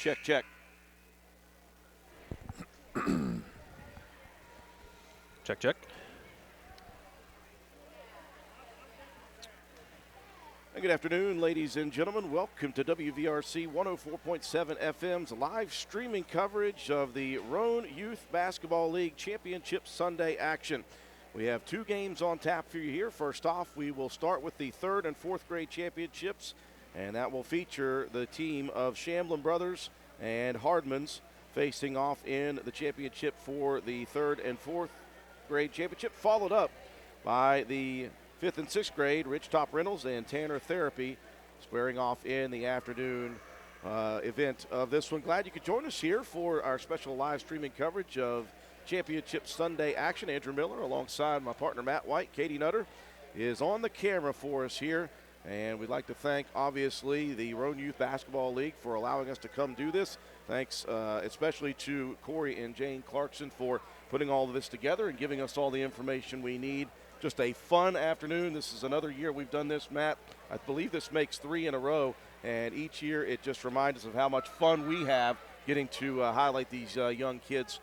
Check, check. Check, check. Good afternoon, ladies and gentlemen. Welcome to WVRC 104.7 FM's live streaming coverage of the Roane Youth Basketball League Championship Sunday action. We have two games on tap for you here. First off, we will start with the 3rd and 4th grade championships, and that will feature the team of Shamblin brothers and Hardman's facing off in the championship for the 3rd and 4th grade championship, followed up by the 5th and 6th grade, Rich Top Reynolds and Tanner Therapy squaring off in the afternoon event of this one. Glad you could join us here for our special live streaming coverage of Championship Sunday action. Andrew Miller alongside my partner Matt White. Katie Nutter is on the camera for us here. And we'd like to thank, obviously, the Roane Youth Basketball League for allowing us to come do this. Thanks especially to Corey and Jane Clarkson for putting all of this together and giving us all the information we need. Just a fun afternoon. This is another year we've done this, Matt. I believe this makes 3 in a row, and each year it just reminds us of how much fun we have getting to highlight these young kids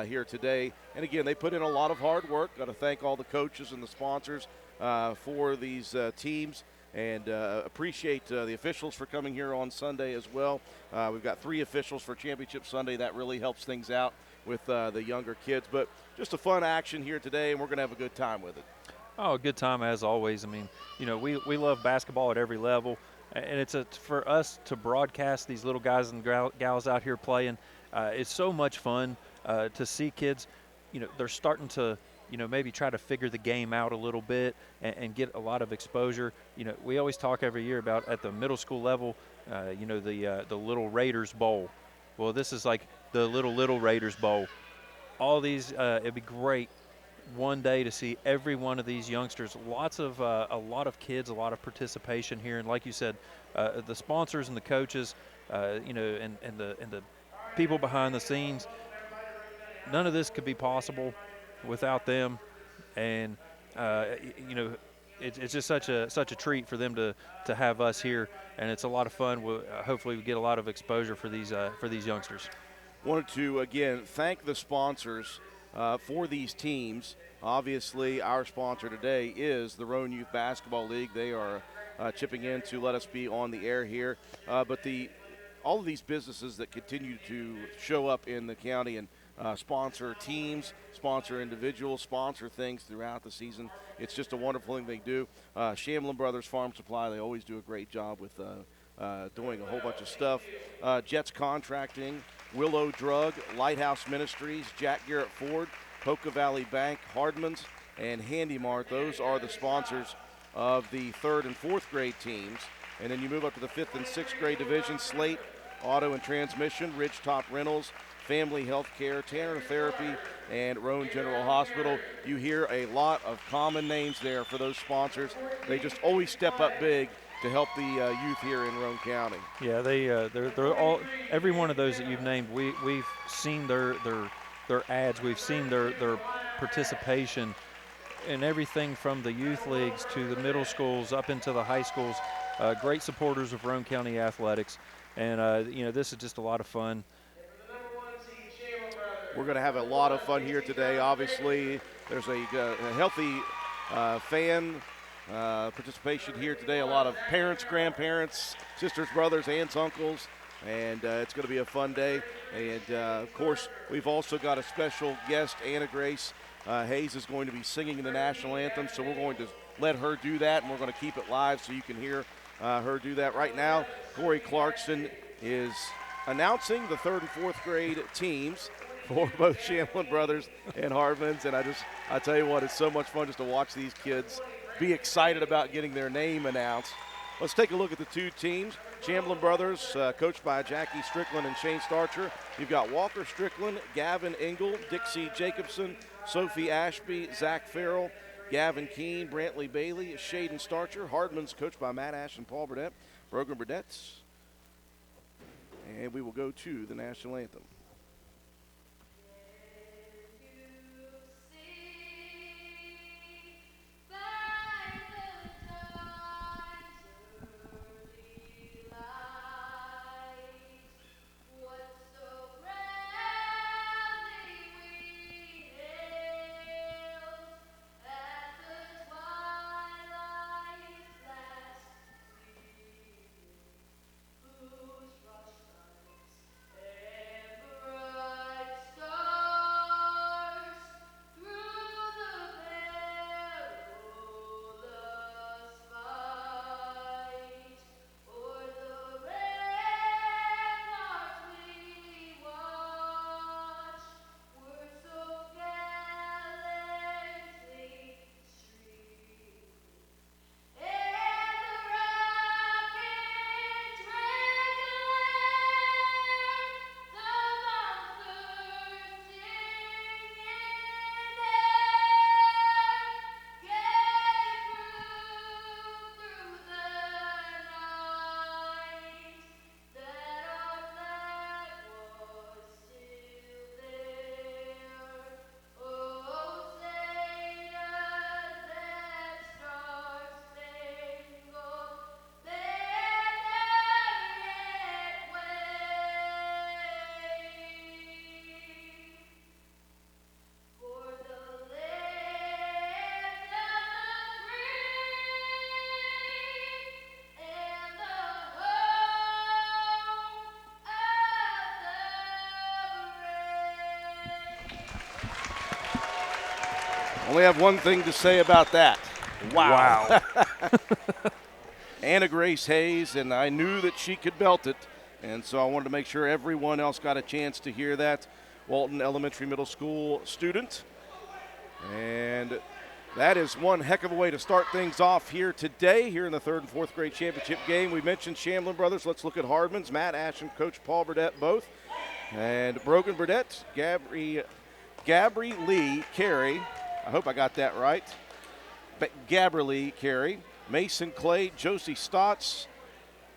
here today. And again, they put in a lot of hard work. Got to thank all the coaches and the sponsors for these teams, and appreciate the officials for coming here on Sunday as well. We've got 3 officials for Championship Sunday. That really helps things out with the younger kids. But just a fun action here today, and we're going to have a good time with it. Oh, a good time as always. I mean, you know, we love basketball at every level, and it's for us to broadcast these little guys and gals out here playing. It's so much fun to see kids. You know, they're starting to, you know, maybe try to figure the game out a little bit and get a lot of exposure. You know, we always talk every year about at the middle school level, you know, the Little Raiders Bowl. Well, this is like the Little Raiders Bowl. All these, it'd be great one day to see every one of these youngsters. A lot of kids, a lot of participation here, and like you said, the sponsors and the coaches, you know, and the people behind the scenes. None of this could be possible without them, and you know, it's just such a treat for them to have us here, and it's a lot of fun. Hopefully, we get a lot of exposure for these youngsters. Wanted to again thank the sponsors for these teams. Obviously, our sponsor today is the Roane Youth Basketball League. They are chipping in to let us be on the air here. But all of these businesses that continue to show up in the county and sponsor teams, sponsor individuals, sponsor things throughout the season. It's just a wonderful thing they do. Shamblin Brothers Farm Supply, they always do a great job with doing a whole bunch of stuff. Jets Contracting, Willow Drug, Lighthouse Ministries, Jack Garrett Ford, Poca Valley Bank, Hardman's, and Handy Mart. Those are the sponsors of the 3rd and 4th grade teams. And then you move up to the 5th and 6th grade division. Slate Auto and Transmission, Ridge Top Rentals, Family Health Care, Tanner Therapy, and Roane General Hospital. You hear a lot of common names there for those sponsors. They just always step up big to help the youth here in Roane County. Yeah, they're all, every one of those that you've named. We've seen their ads. We've seen their participation in everything from the youth leagues to the middle schools up into the high schools. Great supporters of Roane County athletics, and you know, this is just a lot of fun. We're going to have a lot of fun here today. Obviously, there's a healthy fan participation here today. A lot of parents, grandparents, sisters, brothers, aunts, uncles, and it's going to be a fun day. And, of course, we've also got a special guest, Anna Grace Hayes is going to be singing the national anthem, so we're going to let her do that, and we're going to keep it live so you can hear her do that. Right now, Corey Clarkson is announcing the 3rd and 4th grade teams for both Shamblin Brothers and Hardman's, and I tell you what, it's so much fun just to watch these kids be excited about getting their name announced. Let's take a look at the two teams. Shamblin Brothers, coached by Jackie Strickland and Shane Starcher. You've got Walker Strickland, Gavin Engel, Dixie Jacobson, Sophie Ashby, Zach Farrell, Gavin Keene, Brantley Bailey, Shaden Starcher. Hardman's coached by Matt Ash and Paul Burdett, Brogan Burdett. And we will go to the national anthem. Only have one thing to say about that. Wow. Anna Grace Hayes, and I knew that she could belt it, and so I wanted to make sure everyone else got a chance to hear that. Walton Elementary Middle School student. And that is one heck of a way to start things off here today, here in the 3rd and 4th grade championship game. We mentioned Shamblin brothers. Let's look at Hardman's. Matt Ash and Coach Paul Burdett both. And Brogan Burdett, Gabri Lee Carey. I hope I got that right. Gabri Lee Carey. Mason Clay, Josie Stotts,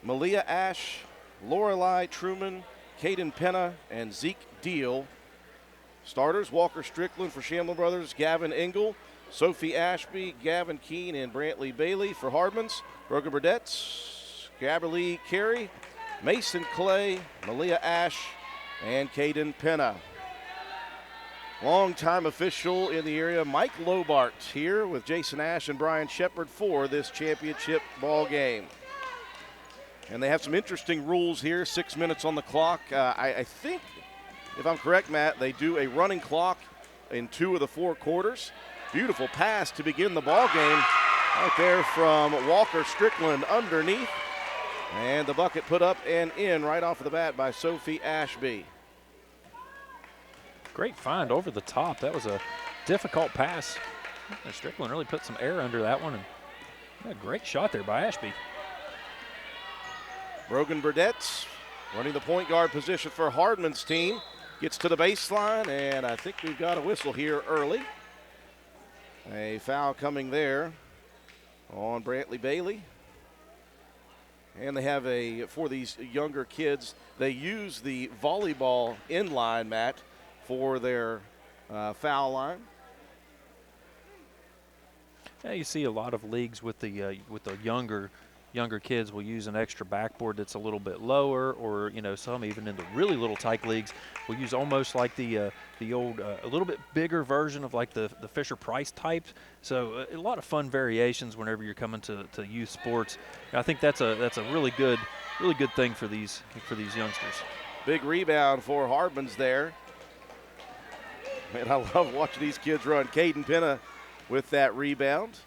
Malia Ash, Lorelei Truman, Caden Penna, and Zeke Deal. Starters, Walker Strickland for Shamblin brothers, Gavin Engel, Sophie Ashby, Gavin Keene, and Brantley Bailey for Hardman's. Brogan Burdett, Gabri Lee Carey, Mason Clay, Malia Ash, and Caden Penna. Longtime official in the area, Mike Lobart, here with Jason Ash and Brian Shepard for this championship ball game. And they have some interesting rules here, 6 minutes on the clock. I think, if I'm correct, Matt, they do a running clock in 2 of the 4 quarters. Beautiful pass to begin the ball game right there from Walker Strickland underneath. And the bucket put up and in right off of the bat by Sophie Ashby. Great find over the top. That was a difficult pass. Strickland really put some air under that one. And a great shot there by Ashby. Brogan Burdett running the point guard position for Hardman's team. Gets to the baseline, and I think we've got a whistle here early. A foul coming there on Brantley Bailey. And they have for these younger kids, they use the volleyball inline mat for their foul line. Yeah, you see a lot of leagues with the younger kids will use an extra backboard that's a little bit lower, or some even in the really little tyke leagues will use almost like the old a little bit bigger version of like the Fisher Price type. So a lot of fun variations whenever you're coming to youth sports. I think that's a really good thing for these youngsters. Big rebound for Hardman's there. Man, I love watching these kids run. Caden Penna with that rebound.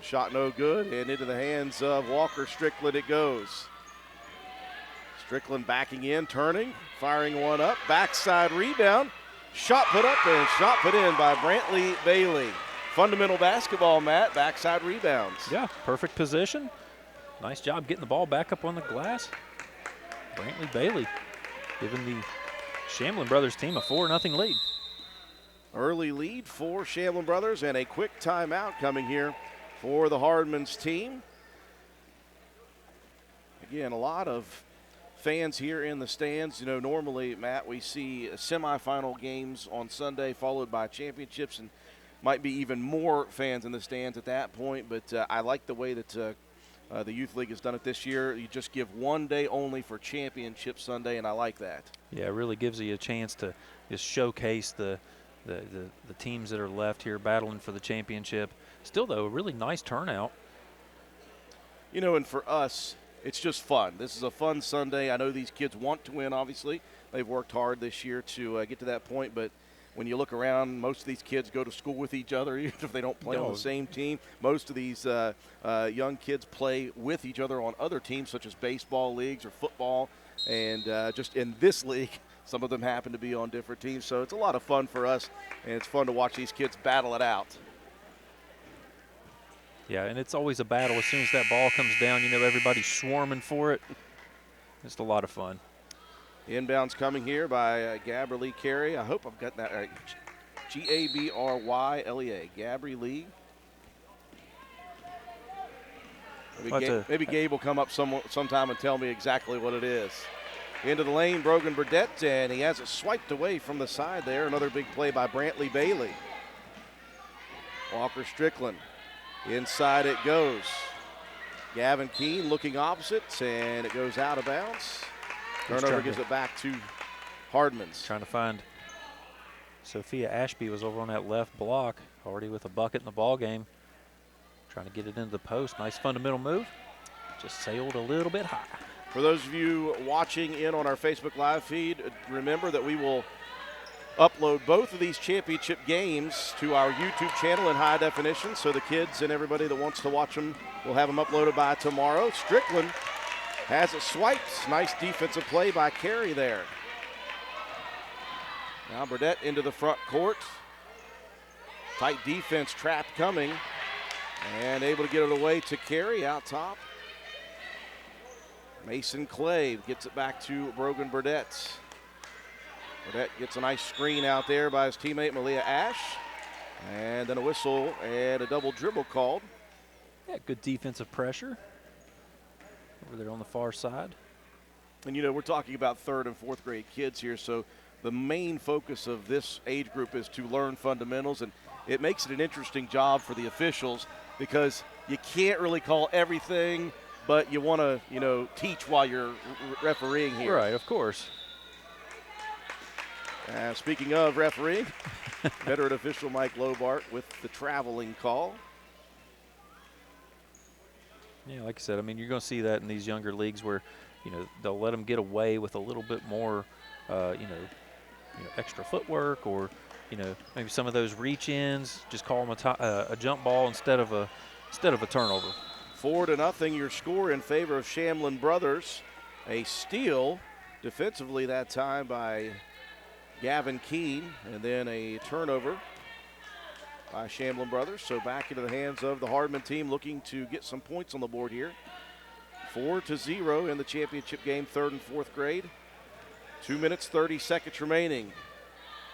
A shot no good, and into the hands of Walker Strickland it goes. Strickland backing in, turning, firing one up. Backside rebound. Shot put up and shot put in by Brantley Bailey. Fundamental basketball, Matt. Backside rebounds. Yeah, perfect position. Nice job getting the ball back up on the glass. Brantley Bailey giving the Shamblin brothers team a 4-0 lead. Early lead for Shamblin brothers, and a quick timeout coming here for the Hardman's team. Again, a lot of fans here in the stands. Normally, Matt, we see semifinal games on Sunday followed by championships, and might be even more fans in the stands at that point. But I like the way that the Youth League has done it this year. You just give one day only for Championship Sunday, and I like that. Yeah, it really gives you a chance to just showcase the teams that are left here battling for the championship. Still, though, a really nice turnout. And for us, it's just fun. This is a fun Sunday. I know these kids want to win, obviously. They've worked hard this year to get to that point, but when you look around, most of these kids go to school with each other, even if they don't play on the same team. Most of these young kids play with each other on other teams, such as baseball leagues or football. And just in this league, some of them happen to be on different teams. So it's a lot of fun for us, and it's fun to watch these kids battle it out. Yeah, and it's always a battle. As soon as that ball comes down, everybody's swarming for it. It's a lot of fun. Inbounds coming here by Gabri Lee Carey. I hope I've got that right. Gabrylea. Gabri Lee. Maybe Gabe will come up sometime and tell me exactly what it is. Into the lane, Brogan Burdett, and he has it swiped away from the side there. Another big play by Brantley Bailey. Walker Strickland. Inside it goes. Gavin Keene looking opposite, and it goes out of bounds. Turnover gives it back to Hardman's. Trying to find Sophia Ashby was over on that left block, already with a bucket in the ball game. Trying to get it into the post. Nice fundamental move. Just sailed a little bit high. For those of you watching in on our Facebook Live feed, remember that we will upload both of these championship games to our YouTube channel in high definition, so the kids and everybody that wants to watch them will have them uploaded by tomorrow. Strickland has it swiped. Nice defensive play by Carey there. Now Burdett into the front court. Tight defense trap coming, and able to get it away to Carey out top. Mason Clay gets it back to Brogan Burdett. Burdett gets a nice screen out there by his teammate Malia Ash. And then a whistle and a double dribble called. Yeah, good defensive pressure over there on the far side. And, you know, we're talking about third and fourth grade kids here, so the main focus of this age group is to learn fundamentals, and it makes it an interesting job for the officials because you can't really call everything, but you want to, you know, teach while you're refereeing here. Right, of course. Speaking of refereeing, veteran official Mike Lobart with the traveling call. Yeah, like I said, I mean, you're going to see that in these younger leagues where, you know, they'll let them get away with a little bit more, extra footwork, or, you know, maybe some of those reach-ins. Just call them a jump ball instead of a turnover. 4-0 your score in favor of Shamblin Brothers. A steal defensively that time by Gavin Keene, and then a turnover by Shamblin Brothers. So back into the hands of the Hardman team, looking to get some points on the board here. 4-0 in the championship game, third and fourth grade. 2 minutes, 30 seconds remaining.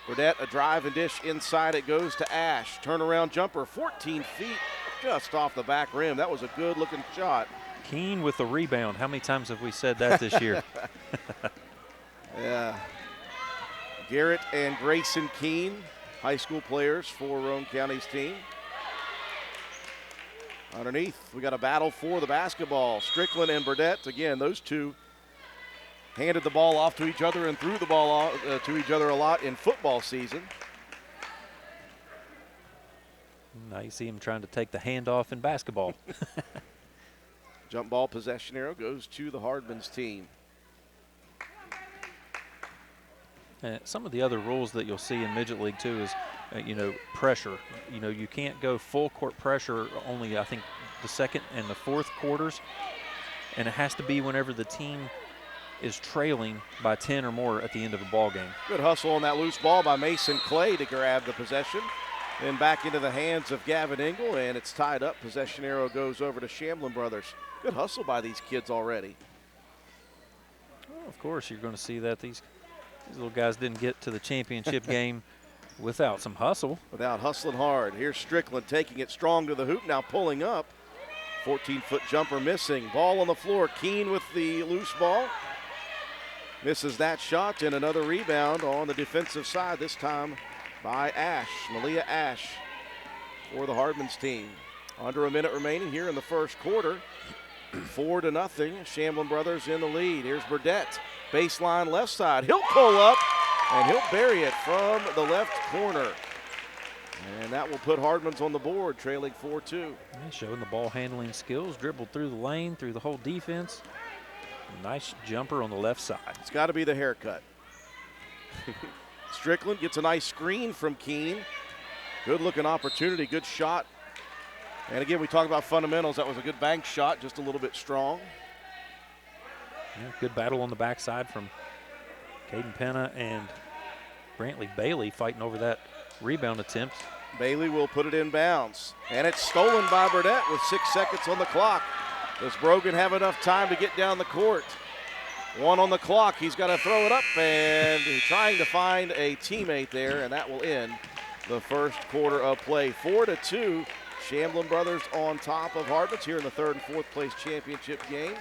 Burdett, a drive and dish inside. It goes to Ash. Turnaround jumper, 14 feet, just off the back rim. That was a good-looking shot. Keene with the rebound. How many times have we said that this year? Yeah. Garrett and Grayson Keene, high school players for Roane County's team. Underneath, we got a battle for the basketball. Strickland and Burdett, again, those two handed the ball off to each other and threw the ball to each other a lot in football season. Now you see him trying to take the handoff in basketball. Jump ball possession arrow goes to the Hardman's team. Some of the other rules that you'll see in Midget League too is, pressure. You know, you can't go full court pressure only, I think, the second and the fourth quarters. And it has to be whenever the team is trailing by 10 or more at the end of a ball game. Good hustle on that loose ball by Mason Clay to grab the possession. Then back into the hands of Gavin Engel, and it's tied up. Possession arrow goes over to Shamblin Brothers. Good hustle by these kids already. Well, of course, you're going to see that these little guys didn't get to the championship game without some hustle. Without hustling hard. Here's Strickland taking it strong to the hoop, now pulling up. 14-foot jumper missing. Ball on the floor. Keene with the loose ball. Misses that shot, and another rebound on the defensive side, this time by Ash, Malia Ash, for the Hardman's team. Under a minute remaining here in the first quarter. 4-0, Shamblin Brothers in the lead. Here's Burdett, baseline left side. He'll pull up, and he'll bury it from the left corner. And that will put Hardman's on the board, trailing 4-2. Showing the ball handling skills, dribbled through the lane, through the whole defense. Nice jumper on the left side. It's got to be the haircut. Strickland gets a nice screen from Keene. Good-looking opportunity, good shot. And again, we talk about fundamentals. That was a good bank shot, just a little bit strong. Yeah, good battle on the backside from Caden Penna and Brantley Bailey fighting over that rebound attempt. Bailey will put it in bounds. And it's stolen by Burdett with 6 seconds on the clock. Does Brogan have enough time to get down the court? 1 on the clock. He's got to throw it up, and he's trying to find a teammate there, and that will end the first quarter of play. 4-2. Shamblin Brothers on top of Hardman's here in the third and fourth place championship game.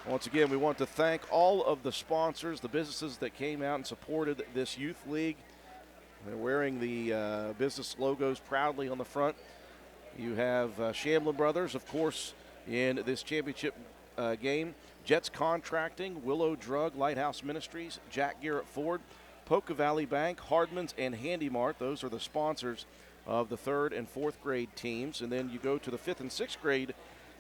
Once again, we want to thank all of the sponsors, the businesses that came out and supported this youth league. They're wearing the business logos proudly on the front. You have Shamblin Brothers, of course, in this championship game. Jets Contracting, Willow Drug, Lighthouse Ministries, Jack Garrett Ford, Polka Valley Bank, Hardman's, and Handy Mart. Those are the sponsors of the third and fourth grade teams. And then you go to the fifth and sixth grade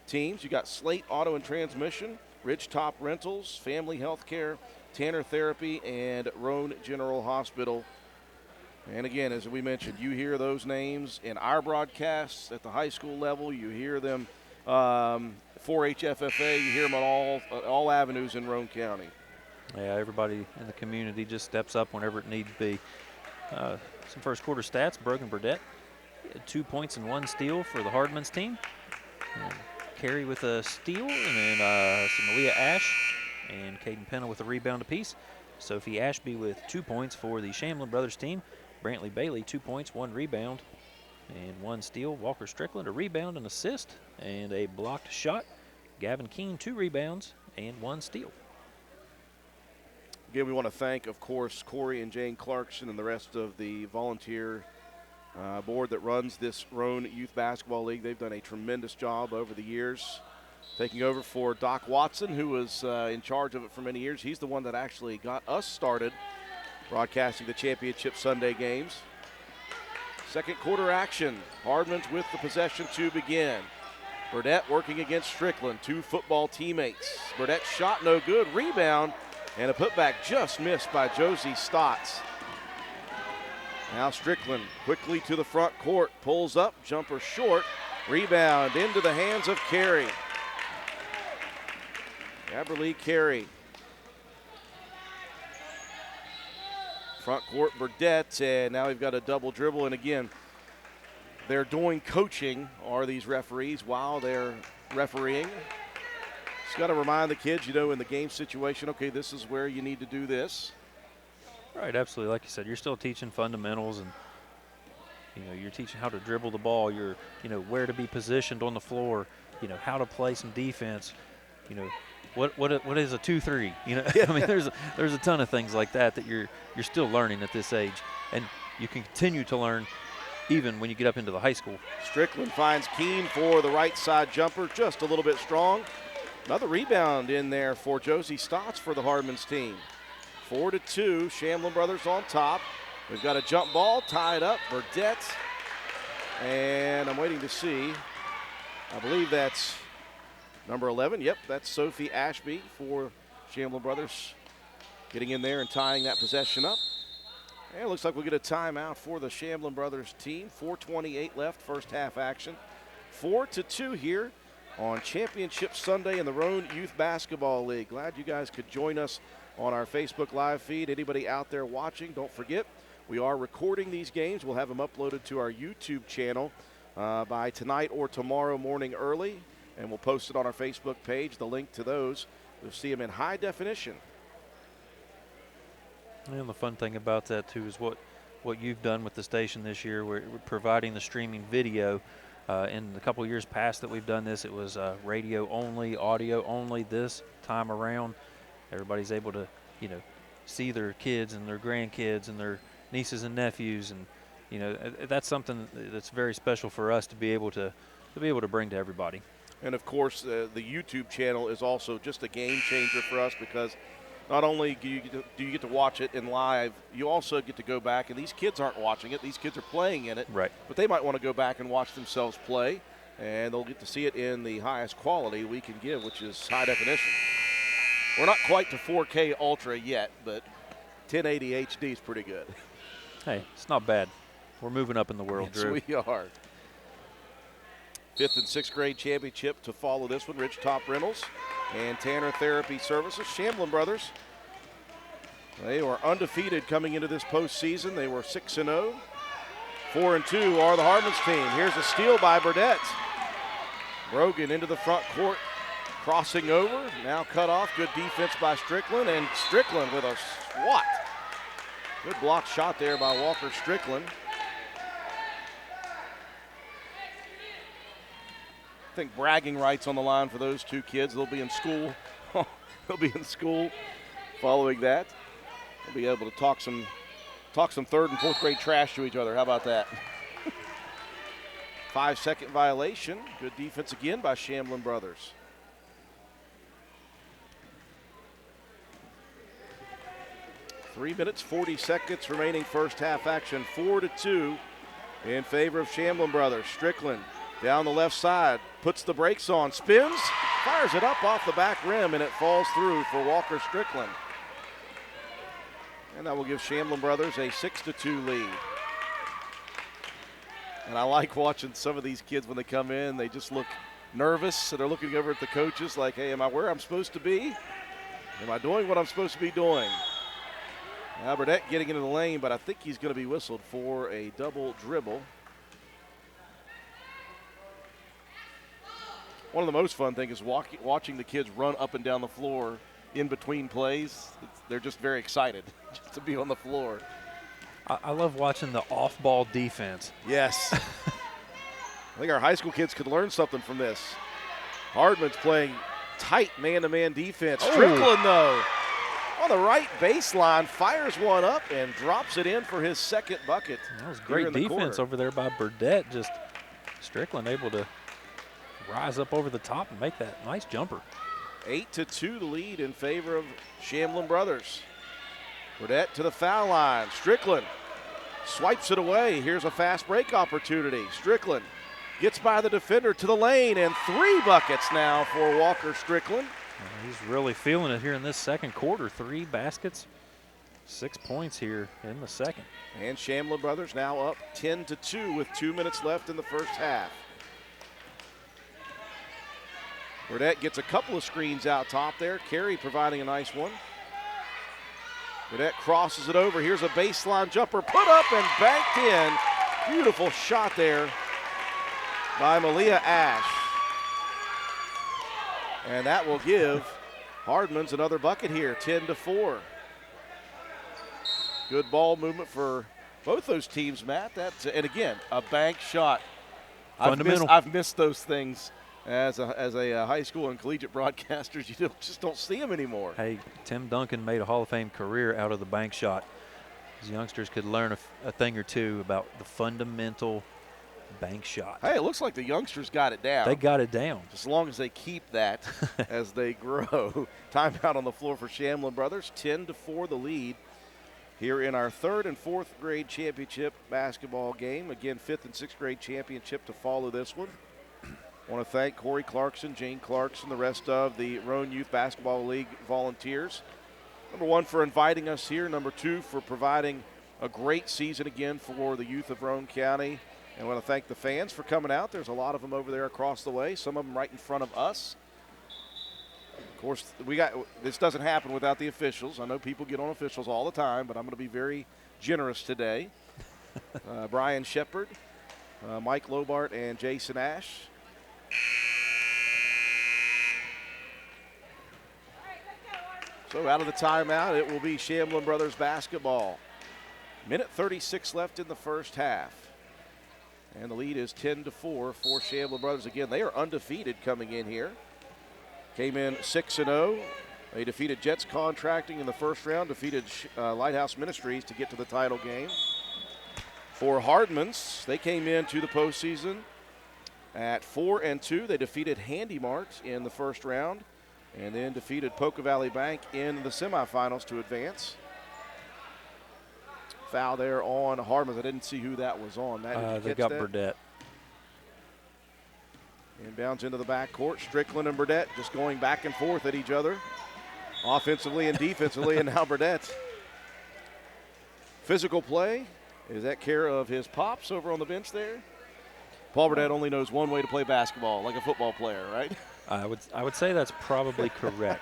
teams. You got Slate Auto and Transmission, Ridgetop Rentals, Family Healthcare, Tanner Therapy, and Roane General Hospital. And again, as we mentioned, you hear those names in our broadcasts at the high school level. You hear them 4-H FFA. You hear them on all avenues in Roane County. Yeah, everybody in the community just steps up whenever it needs to be. Some first quarter stats. Brogan Burdett had 2 points and 1 steal for the Hardman's team. Carey with a steal, and then Malia Ash and Caden Penna with a rebound apiece. Sophie Ashby with 2 points for the Shamblin brothers team. Brantley Bailey, 2 points, 1 rebound, and 1 steal. Walker Strickland, a rebound, an assist, and a blocked shot. Gavin Keene, 2 rebounds, and 1 steal. Again, we want to thank, of course, Corey and Jane Clarkson and the rest of the volunteer board that runs this Roane Youth Basketball League. They've done a tremendous job over the years, taking over for Doc Watson, who was in charge of it for many years. He's the one that actually got us started broadcasting the championship Sunday games. Second quarter action. Hardman's with the possession to begin. Burdett working against Strickland, 2 football teammates. Burdett's shot no good. Rebound and a putback just missed by Josie Stotts. Now Strickland quickly to the front court. Pulls up, jumper short. Rebound into the hands of Carey. Aberlee Carey. Front court Burdett, and now we've got a double dribble. And again, they're doing coaching, are these referees, while they're refereeing. Just got to remind the kids, in the game situation, okay, this is where you need to do this. Right, absolutely. Like you said, you're still teaching fundamentals, and you're teaching how to dribble the ball. You're, where to be positioned on the floor. How to play some defense. What is a 2-3? I mean, there's a ton of things like that you're still learning at this age, and you can continue to learn even when you get up into the high school. Strickland finds Keene for the right side jumper, just a little bit strong. Another rebound in there for Josie Stotts for the Hardman's team. 4-2, Shamblin brothers on top. We've got a jump ball tied up, Burdett, and I'm waiting to see. I believe that's number 11. Yep, that's Sophie Ashby for Shamblin brothers, getting in there and tying that possession up. And it looks like we'll get a timeout for the Shamblin brothers team. 4:28 left, first half action. 4-2 here on Championship Sunday in the Roane Youth Basketball League. Glad you guys could join us on our Facebook live feed. Anybody out there watching, don't forget, we are recording these games. We'll have them uploaded to our YouTube channel by tonight or tomorrow morning early, and we'll post it on our Facebook page, the link to those. You'll see them in high definition. And the fun thing about that, too, is what you've done with the station this year. We're providing the streaming video. In the couple of years past that we've done this, it was radio only, audio only. This time around, everybody's able to, see their kids and their grandkids and their nieces and nephews, and that's something that's very special for us to be able to bring to everybody. And of course, the YouTube channel is also just a game changer for us, because not only do you get to watch it in live, you also get to go back, and these kids aren't watching it. These kids are playing in it. Right. But they might want to go back and watch themselves play, and they'll get to see it in the highest quality we can give, which is high definition. We're not quite to 4K Ultra yet, but 1080 HD is pretty good. Hey, it's not bad. We're moving up in the world, Yes, Drew. we are. 5th and 6th grade championship to follow this one. Ridgetop Rentals and Tanner Therapy Services. Shamblin brothers, they were undefeated coming into this postseason. They were 6-0. 4-2 are the Hardman's team. Here's a steal by Burdett. Brogan into the front court, crossing over. Now cut off. Good defense by Strickland, and Strickland with a swat. Good block shot there by Walker Strickland. I think bragging rights on the line for those two kids. They'll be in school. They'll be in school following that. They'll be able to talk some 3rd and 4th grade trash to each other. How about that? 5-second violation. Good defense again by Shamblin brothers. Three minutes, 40 seconds remaining first half action. 4-2 in favor of Shamblin brothers. Strickland down the left side, puts the brakes on, spins, Fires it up off the back rim, and it falls through for Walker Strickland. And that will give Shamblin brothers a 6-2 lead. And I like watching some of these kids when they come in. They just look nervous, and they're looking over at the coaches like, hey, am I where I'm supposed to be? Am I doing what I'm supposed to be doing? Now Burdett getting into the lane, but I think he's going to be whistled for a double dribble. One of the most fun things is watching the kids run up and down the floor in between plays. They're just very excited just to be on the floor. I love watching the off-ball defense. Yes. I think our high school kids could learn something from this. Hardman's playing tight man-to-man defense. Strickland, though, on the right baseline, fires one up and drops it in for his second bucket. That was great defense over there by Burdett. Just Strickland able to rise up over the top and make that nice jumper. 8-2 the lead in favor of Shamblin brothers. Burdett to the foul line. Strickland swipes it away. Here's a fast break opportunity. Strickland gets by the defender to the lane, and 3 buckets now for Walker Strickland. He's really feeling it here in this second quarter. 3 baskets, 6 points here in the second. And Shamblin brothers now up 10-2 with 2 minutes left in the first half. Burdett gets a couple of screens out top there. Carey providing a nice one. Burdett crosses it over. Here's a baseline jumper put up and banked in. Beautiful shot there by Malia Ash. And that will give Hardman's another bucket here, 10-4. Good ball movement for both those teams, Matt. And again, a bank shot. Fundamental. I've missed those things. As a high school and collegiate broadcasters, you just don't see them anymore. Hey, Tim Duncan made a Hall of Fame career out of the bank shot. These youngsters could learn a thing or two about the fundamental bank shot. Hey, it looks like the youngsters got it down. They got it down. As long as they keep that as they grow. Timeout on the floor for Shamblin brothers. 10-4 the lead here in our 3rd and 4th grade championship basketball game. Again, 5th and 6th grade championship to follow this one. I want to thank Corey Clarkson, Jane Clarkson, the rest of the Roane Youth Basketball League volunteers. Number 1 for inviting us here. Number 2 for providing a great season again for the youth of Roane County. And I want to thank the fans for coming out. There's a lot of them over there across the way, some of them right in front of us. Of course, this doesn't happen without the officials. I know people get on officials all the time, but I'm going to be very generous today. Brian Shepard, Mike Lobart, and Jason Ash. So out of the timeout, it will be Shamblin brothers basketball. Minute 36 left in the first half. And the lead is 10-4 for Shamblin brothers. Again, they are undefeated coming in here. Came in 6-0. They defeated Jets Contracting in the first round, defeated Lighthouse Ministries to get to the title game. For Hardman's, they came into the postseason at 4-2. They defeated Handy Mart in the first round and then defeated Poca Valley Bank in the semifinals to advance. Foul there on Hardman. I didn't see who that was on. Matt, they got Burdett. Inbounds into the backcourt. Strickland and Burdett just going back and forth at each other, offensively and defensively, and now Burdett. Physical play. Is that care of his pops over on the bench there? Paul Burdett only knows one way to play basketball, like a football player, right? I would say that's probably correct.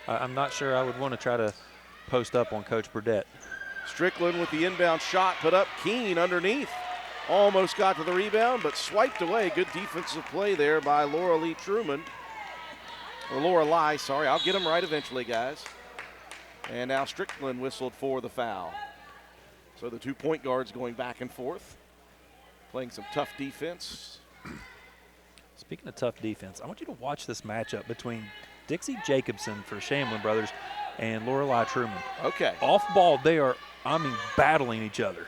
I'm not sure I would want to try to post up on Coach Burdett. Strickland with the inbound shot put up. Keene underneath. Almost got to the rebound, but swiped away. Good defensive play there by Laura Lee Truman. Or Laura Lai, sorry. I'll get them right eventually, guys. And now Strickland whistled for the foul. So the 2 point guards going back and forth, playing some tough defense. Speaking of tough defense, I want you to watch this matchup between Dixie Jacobson for Shamblin brothers and Lorelei Truman. Okay. Off ball, they are, battling each other.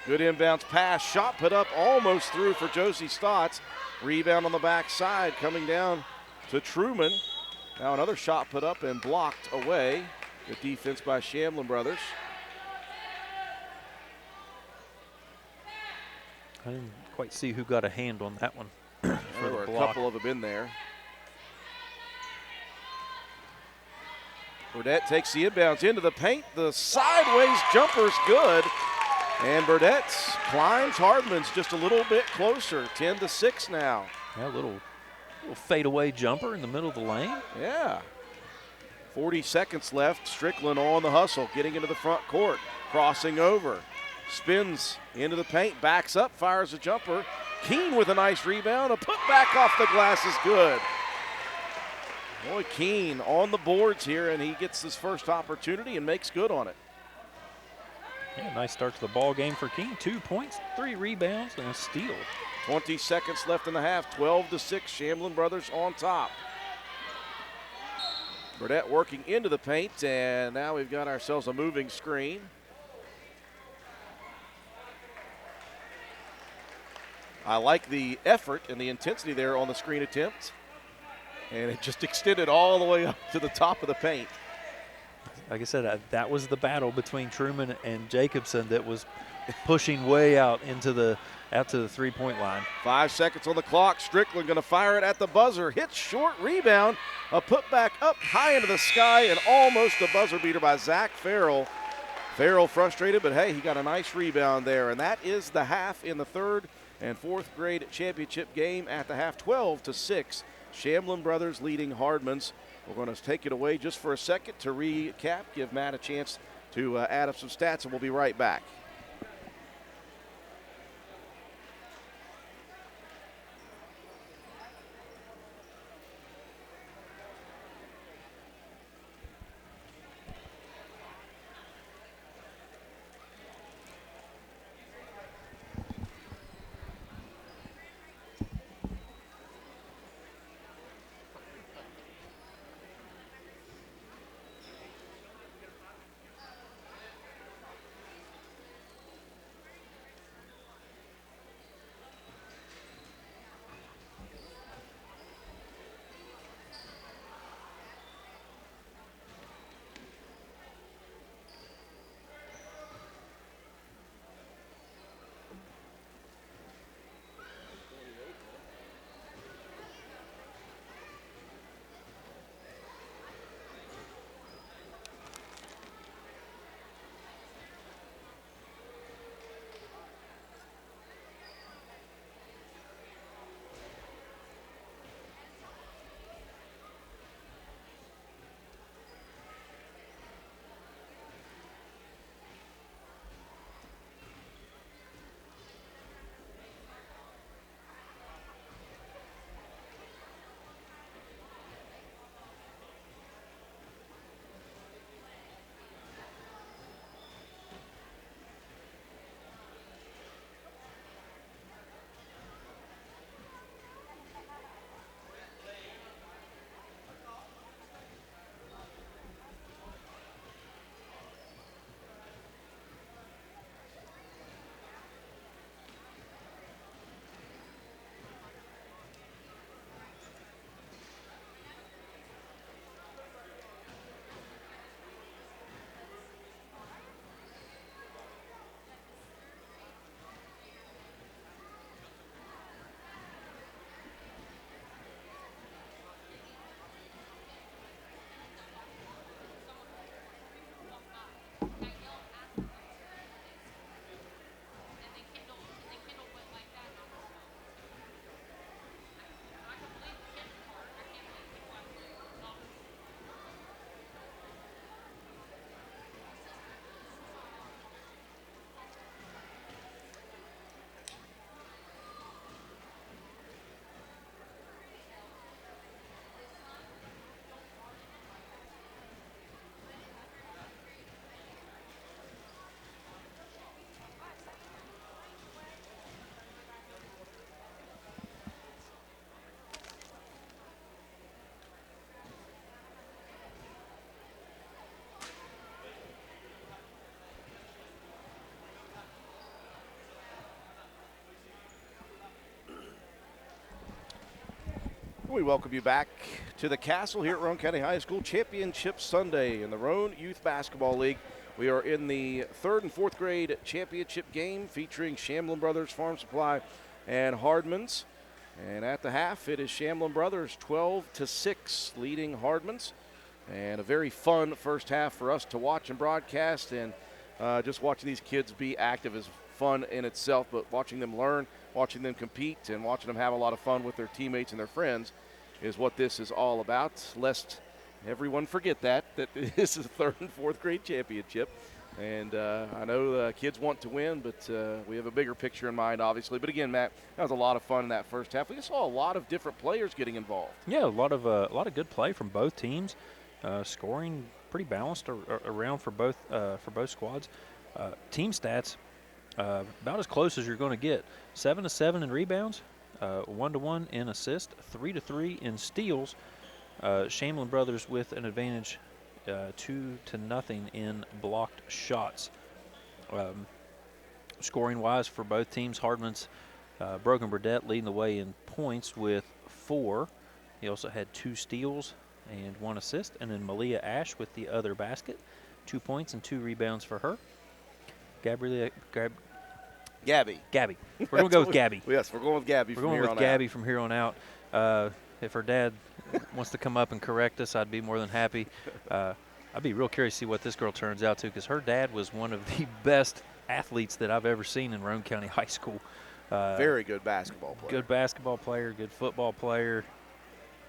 Good inbounds pass, shot put up, almost through for Josie Stotts. Rebound on the backside, coming down to Truman. Now another shot put up and blocked away. Good defense by Shamblin brothers. I didn't quite see who got a hand on that one. There were a couple of them in there. Burdette takes the inbounds into the paint. The sideways jumper's good. And Burdette climbs Hardman's just a little bit closer, 10-6 now. Yeah, a little fadeaway jumper in the middle of the lane. Yeah. 40 seconds left. Strickland on the hustle, getting into the front court, crossing over, spins into the paint, backs up, fires a jumper. Keene with a nice rebound. A putback off the glass is good. Boy, Keene on the boards here, and he gets his first opportunity and makes good on it. Yeah, nice start to the ball game for Keene. 2 points, 3 rebounds, and a steal. 20 seconds left in the half, 12-6, Shamblin brothers on top. Burdette working into the paint, and now we've got ourselves a moving screen. I like the effort and the intensity there on the screen attempt, and it just extended all the way up to the top of the paint. Like I said, that was the battle between Truman and Jacobson that was pushing way out to the 3-point line. 5 seconds on the clock. Strickland going to fire it at the buzzer. Hits short, rebound. A putback up high into the sky, and almost a buzzer beater by Zach Farrell. Farrell frustrated, but hey, he got a nice rebound there. And that is the half in the third and fourth grade championship game at the half, 12-6. Shamblin brothers leading Hardman's. We're going to take it away just for a second to recap, give Matt a chance to add up some stats, and we'll be right back. We welcome you back to the Castle here at Roane County High School Championship Sunday in the Roane Youth Basketball League. We are in the third and fourth grade championship game featuring Shamblin Brothers Farm Supply and Hardman's. And at the half, it is Shamblin Brothers 12-6 leading Hardman's. And a very fun first half for us to watch and broadcast, and just watching these kids be active is fun in itself, but watching them learn, watching them compete, and watching them have a lot of fun with their teammates and their friends is what this is all about, lest everyone forget that this is a 3rd and 4th grade championship. And I know kids want to win, but we have a bigger picture in mind, obviously. But again, Matt, that was a lot of fun in that first half. We just saw a lot of different players getting involved. Yeah, a lot of good play from both teams. Scoring pretty balanced around for both squads. Team stats about as close as you're going to get. 7-7 in rebounds, 1-1 in assists, 3-3 in steals. Shamblin brothers with an advantage, 2-0 in blocked shots. Scoring-wise for both teams, Hardman's Brogan Burdett leading the way in points with 4. He also had 2 steals and 1 assist, and then Malia Ash with the other basket, 2 points and 2 rebounds for her. Gabby. We're going to go with Gabby. Yes, we're going with Gabby. We're going with Gabby from here on out. If her dad wants to come up and correct us, I'd be more than happy. I'd be real curious to see what this girl turns out to, because her dad was one of the best athletes that I've ever seen in Roane County High School. Very good basketball player. Good basketball player, good football player.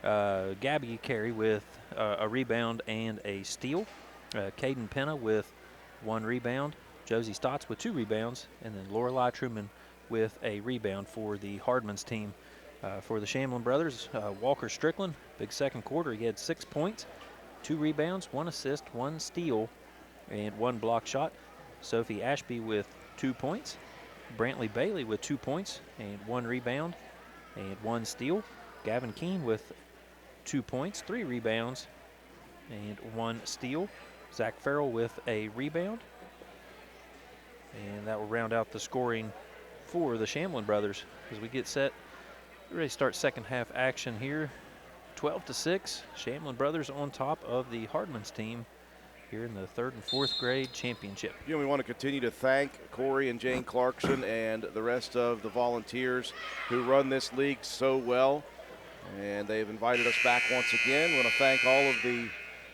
Gabby Carey with a rebound and a steal. Caden Penna with 1 rebound. Josie Stotts with 2 rebounds. And then Lorelei Truman with a rebound for the Hardman's team. For the Shamblin brothers, Walker Strickland, big second quarter. He had 6 points, 2 rebounds, 1 assist, 1 steal, and 1 block shot. Sophie Ashby with 2 points. Brantley Bailey with 2 points and 1 rebound and 1 steal. Gavin Keene with 2 points, 3 rebounds, and 1 steal. Zach Farrell with a rebound. And that will round out the scoring for the Shamblin brothers as we get set. We're ready to start second half action here. 12-6, Shamblin brothers on top of the Hardman's team here in the 3rd and 4th grade championship. You know, we want to continue to thank Corey and Jane Clarkson and the rest of the volunteers who run this league so well. And they've invited us back once again. We want to thank all of the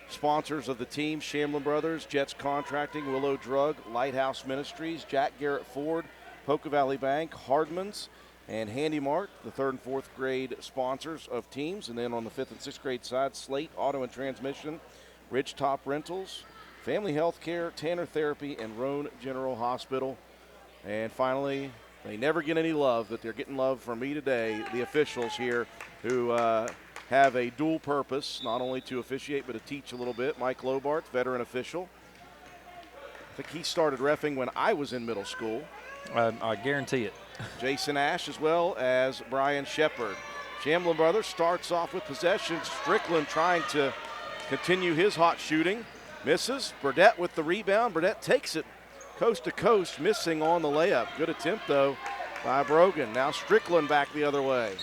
sponsors of the team: Shamblin Brothers, Jets Contracting, Willow Drug, Lighthouse Ministries, Jack Garrett Ford, Poca Valley Bank, Hardman's, and Handy Mart, the 3rd and 4th grade sponsors of teams. And then on the 5th and 6th grade side, Slate Auto and Transmission, Ridgetop Rentals, Family Health Care, Tanner Therapy, and Roane General Hospital. And finally, they never get any love, but they're getting love from me today, the officials here who have a dual purpose, not only to officiate but to teach a little bit. Mike Lobart, veteran official. I think he started reffing when I was in middle school. I guarantee it. Jason Ash, as well as Brian Shepard. Shamblin Brothers starts off with possession. Strickland trying to continue his hot shooting. Misses. Burdett with the rebound. Burdett takes it coast to coast, missing on the layup. Good attempt, though, by Brogan. Now Strickland back the other way.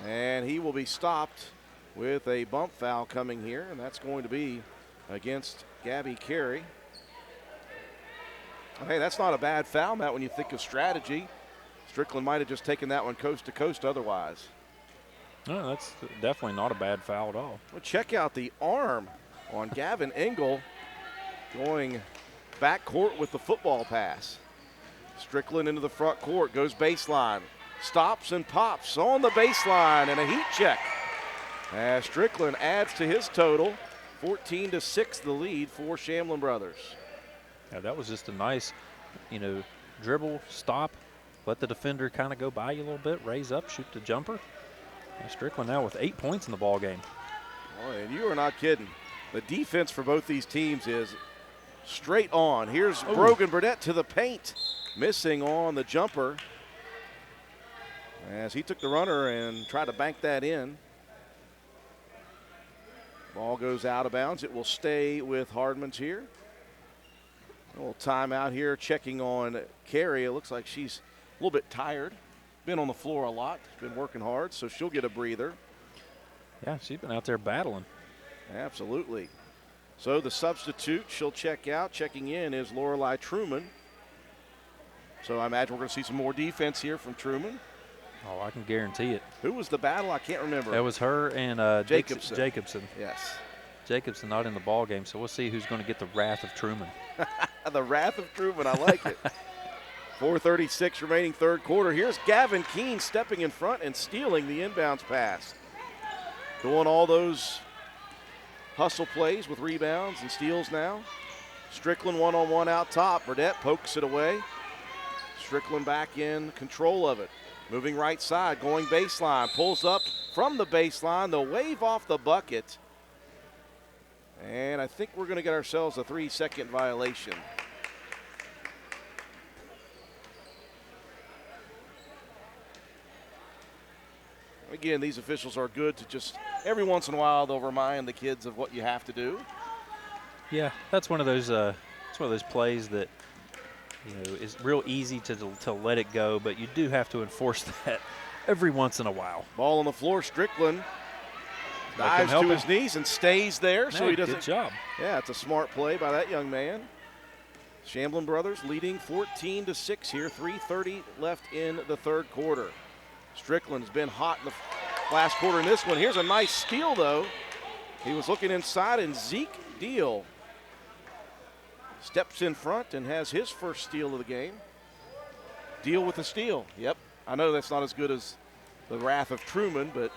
And he will be stopped with a bump foul coming here, and that's going to be against Gabby Carey. Hey, that's not a bad foul, Matt, when you think of strategy. Strickland might have just taken that one coast to coast otherwise. No, that's definitely not a bad foul at all. Well, check out the arm on Gavin Engel going back court with the football pass. Strickland into the front court, goes baseline, stops and pops on the baseline, and a heat check. As Strickland adds to his total, 14-6 the lead for Shamblin Brothers. Yeah, that was just a nice, dribble, stop, let the defender kind of go by you a little bit, raise up, shoot the jumper. And Strickland now with 8 points in the ball game. Oh, and you are not kidding. The defense for both these teams is straight on. Here's Brogan Burdett to the paint, missing on the jumper as he took the runner and tried to bank that in. Ball goes out of bounds. It will stay with Hardman's here. A little timeout here, checking on Carey. It looks like she's a little bit tired. Been on the floor a lot, been working hard, so she'll get a breather. Yeah, she's been out there battling. Absolutely. So the substitute, she'll check out. Checking in is Lorelei Truman. So I imagine we're going to see some more defense here from Truman. Oh, I can guarantee it. Who was the battle? I can't remember. That was her and Jacobson. Jacobson. Yes. Jacobson not in the ball game, so we'll see who's going to get the wrath of Truman. The wrath of Truman, I like it. 4:36 remaining third quarter. Here's Gavin Keene stepping in front and stealing the inbounds pass. Doing all those hustle plays with rebounds and steals now. Strickland one-on-one out top. Burdett pokes it away. Strickland back in control of it. Moving right side, going baseline. Pulls up from the baseline. They'll wave off the bucket. And I think we're going to get ourselves a 3-second violation. Again, these officials are good to just, every once in a while, they'll remind the kids of what you have to do. Yeah, that's one of those plays that, is real easy to let it go, but you do have to enforce that every once in a while. Ball on the floor, Strickland dives to his knees and stays there, so he doesn't. Good job. Yeah, it's a smart play by that young man. Shamblin brothers leading 14-6 here, 3:30 left in the third quarter. Strickland has been hot in the last quarter in this one. Here's a nice steal, though. He was looking inside, and Zeke Deal steps in front and has his first steal of the game. Deal with the steal. Yep. I know that's not as good as the wrath of Truman, but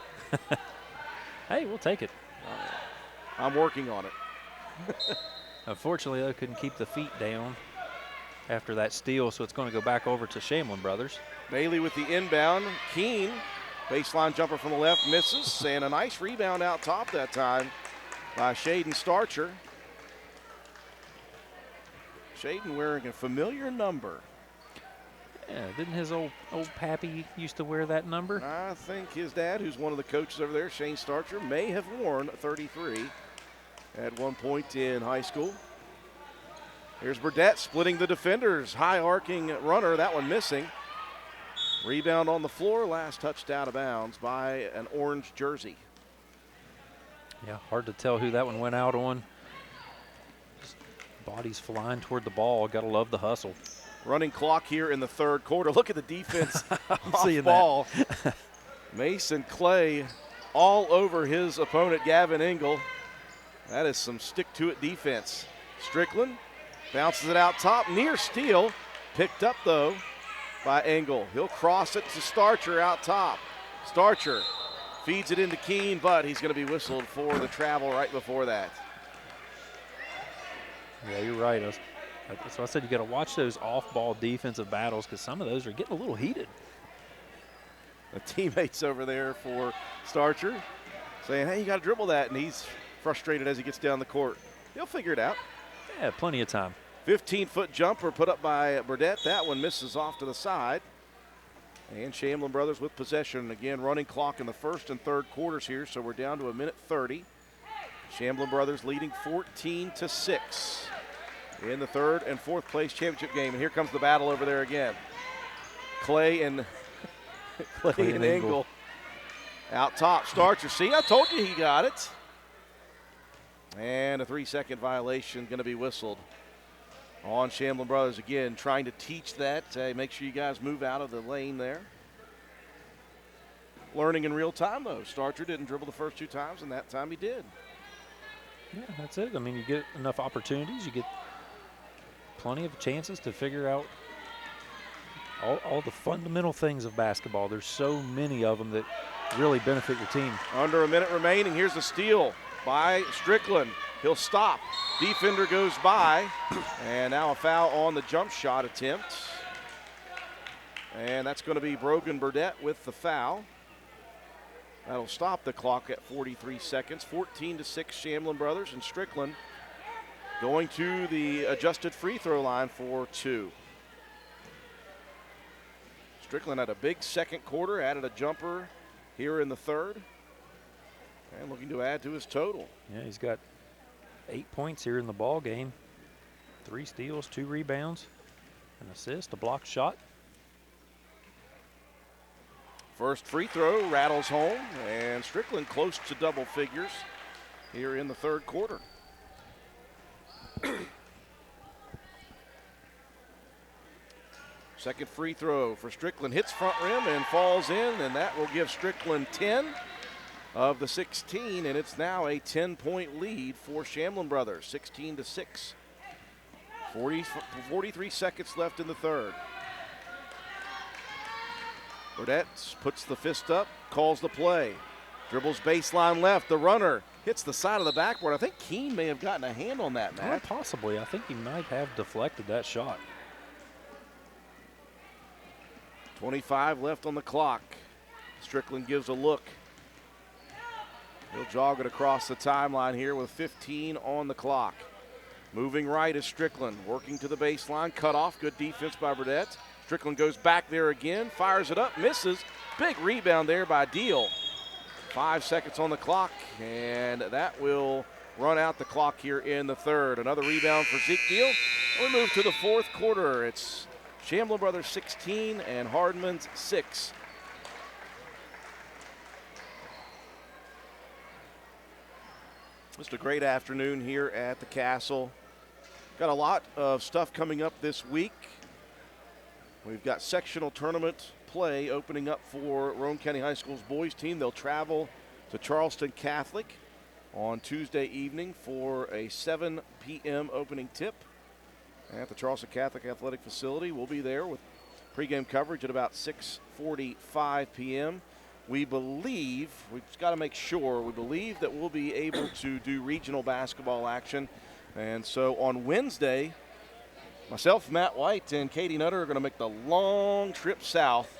hey, we'll take it. I'm working on it. Unfortunately, though, couldn't keep the feet down after that steal, so it's going to go back over to Shamblin brothers. Bailey with the inbound. Keene, baseline jumper from the left, misses, and a nice rebound out top that time by Shaden Starcher. Shaden wearing a familiar number. Yeah, didn't his old pappy used to wear that number? I think his dad, who's one of the coaches over there, Shane Starcher, may have worn 33 at one point in high school. Here's Burdett splitting the defenders. High arcing runner, that one missing. Rebound on the floor, last touched out of bounds by an orange jersey. Yeah, hard to tell who that one went out on. Just bodies flying toward the ball. Gotta love the hustle. Running clock here in the third quarter. Look at the defense off seeing ball. Mason Clay all over his opponent, Gavin Engel. That is some stick-to-it defense. Strickland bounces it out top, near steal. Picked up, though, by Engel. He'll cross it to Starcher out top. Starcher feeds it into Keene, but he's going to be whistled for the travel right before that. Yeah, you're right. That's why I said you got to watch those off-ball defensive battles, because some of those are getting a little heated. The teammates over there for Starcher saying, hey, you got to dribble that, and he's frustrated as he gets down the court. He'll figure it out. Yeah, plenty of time. 15-foot jumper put up by Burdett. That one misses off to the side. And Shamblin brothers with possession. Again, running clock in the first and third quarters here, so we're down to a minute 30. Shamblin brothers leading 14-6 in the third and fourth place championship game. And here comes the battle over there again. Clay and Engel out top. Starcher, see, I told you he got it. And a 3-second violation going to be whistled on Shamblin brothers. Again, trying to teach that. Make sure you guys move out of the lane there. Learning in real time, though. Starcher didn't dribble the first two times, and that time he did. Yeah, that's it. I mean, you get enough opportunities. You get plenty of chances to figure out all the fundamental things of basketball. There's so many of them that really benefit your team. Under a minute remaining. Here's a steal by Strickland. He'll stop. Defender goes by. And now a foul on the jump shot attempt. And that's going to be Brogan Burdett with the foul. That'll stop the clock at 43 seconds. 14-6 Shamblin brothers, and Strickland going to the adjusted free throw line for two. Strickland had a big second quarter, added a jumper here in the third, and looking to add to his total. Yeah, he's got 8 points here in the ball game. 3 steals, 2 rebounds, an assist, a blocked shot. First free throw rattles home, and Strickland close to double figures here in the third quarter. Second free throw for Strickland hits front rim and falls in, and that will give Strickland 10. of the 16, and it's now a 10-point lead for Shamblin Brothers, 16-6. 43 seconds left in the third. Burdett puts the fist up, calls the play. Dribbles baseline left. The runner hits the side of the backboard. I think Keene may have gotten a hand on that, Matt. Possibly. I think he might have deflected that shot. 25 left on the clock. Strickland gives a look. He'll jog it across the timeline here with 15 on the clock. Moving right is Strickland, working to the baseline, cut off, good defense by Burdett. Strickland goes back there again, fires it up, misses. Big rebound there by Deal. 5 seconds on the clock, and that will run out the clock here in the third. Another rebound for Zeke Deal. We move to the fourth quarter. It's Shamblin Brothers 16 and Hardman's 6. Just a great afternoon here at the Castle. Got a lot of stuff coming up this week. We've got sectional tournament play opening up for Roane County High School's boys team. They'll travel to Charleston Catholic on Tuesday evening for a 7 p.m. opening tip at the Charleston Catholic Athletic Facility. We'll be there with pregame coverage at about 6:45 p.m. We believe, we've got to make sure, we believe that we'll be able to do regional basketball action. And so on Wednesday, myself, Matt White, and Katie Nutter are going to make the long trip south.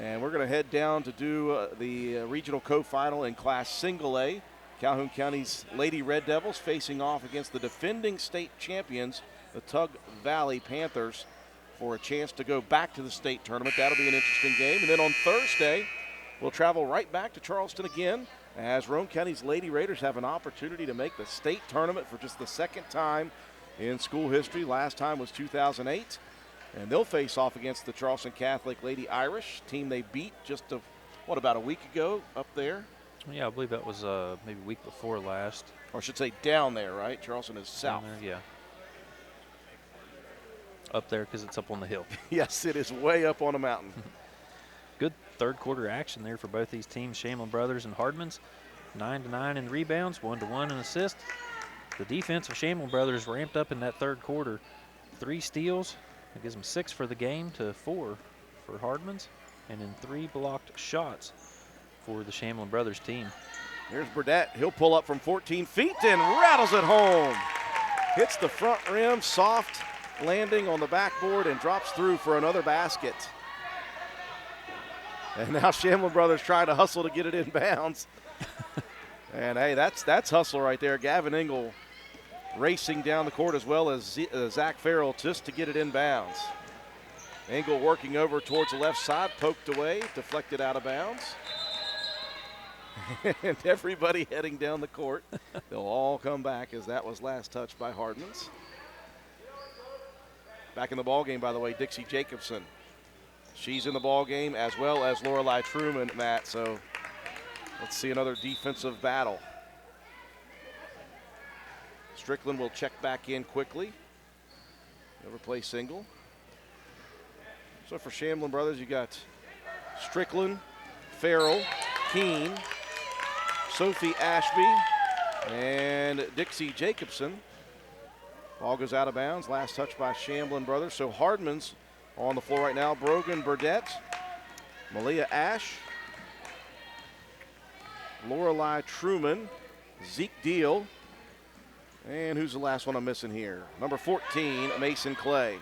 And we're going to head down to do the regional co-final in Class Single A. Calhoun County's Lady Red Devils facing off against the defending state champions, the Tug Valley Panthers, for a chance to go back to the state tournament. That'll be an interesting game. And then on Thursday, we'll travel right back to Charleston again as Roane County's Lady Raiders have an opportunity to make the state tournament for just the second time in school history. Last time was 2008. And they'll face off against the Charleston Catholic Lady Irish, team they beat just about a week ago up there? Yeah, I believe that was maybe a week before last. Or I should say down there, right? Charleston is south. There, yeah. Up there because it's up on the hill. Yes, it is way up on a mountain. Good third quarter action there for both these teams, Shamblin Brothers and Hardman's. 9-9 in rebounds, 1-1 in assists. The defense of Shamblin Brothers ramped up in that third quarter. 3 steals. It gives them 6 for the game to 4 for Hardman's, and then 3 blocked shots for the Shamblin Brothers team. Here's Burdett. He'll pull up from 14 feet and rattles it home. Hits the front rim, soft landing on the backboard, and drops through for another basket. And now Shamblin Brothers trying to hustle to get it in bounds. And hey, that's hustle right there. Gavin Engel racing down the court as well as Zach Farrell just to get it in bounds. Engel working over towards the left side, poked away, deflected out of bounds. And everybody heading down the court. They'll all come back as that was last touched by Hardman's. Back in the ball game, by the way, Dixie Jacobson. She's in the ball game as well as Lorelei Truman, Matt. So let's see another defensive battle. Strickland will check back in quickly. Never play single. So for Shamblin Brothers, you got Strickland, Farrell, Keene, Sophie Ashby, and Dixie Jacobson. Ball goes out of bounds. Last touch by Shamblin Brothers. So Hardman's on the floor right now. Brogan Burdett, Malia Ash, Lorelei Truman, Zeke Deal, and who's the last one I'm missing here? Number 14, Mason Clay.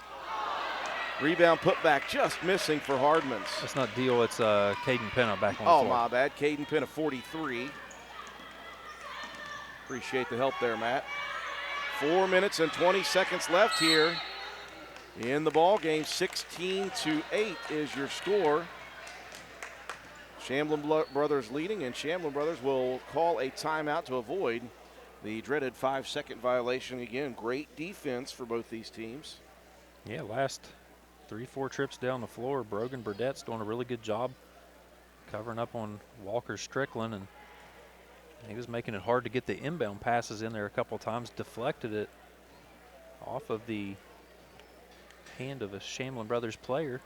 Rebound putback just missing for Hardman's. It's not Deal, it's Caden Penna back on the floor. Oh, my bad. Caden Penna, 43. Appreciate the help there, Matt. 4 minutes and 20 seconds left here in the ball game. 16-8 is your score. Shamblin Brothers leading, and Shamblin Brothers will call a timeout to avoid the dreaded 5-second violation. Again, great defense for both these teams. Yeah, last 3-4 trips down the floor, Brogan Burdett's doing a really good job covering up on Walker Strickland, and he was making it hard to get the inbound passes in there a couple times, deflected it off of the hand of a Shamblin Brothers player.